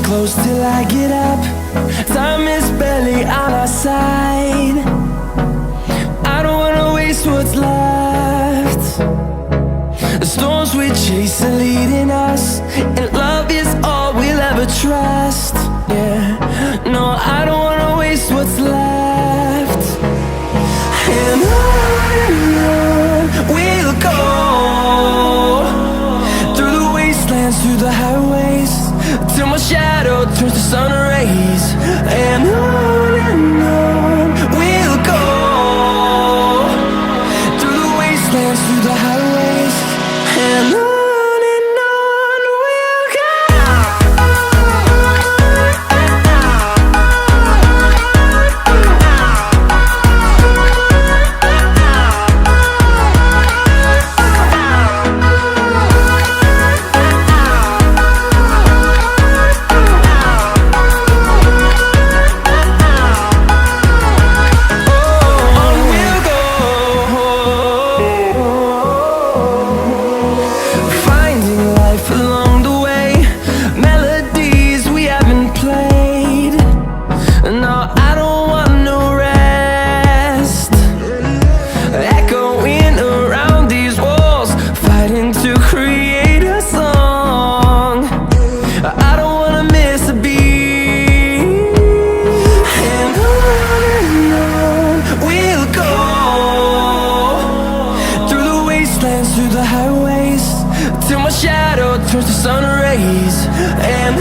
close till I get up. Time is barely on our side. I don't wanna waste what's left. The storms we chase are leading us, and love is all we'll ever trust. Yeah, no, I don't wanna waste what's left. And on we'll go, through the wastelands, through the highways, till my shadow turns to sun rays. And on we'll go, through the wastelands, through the highways, and on we'll go. Through the highways, till my shadow turns to sun rays. And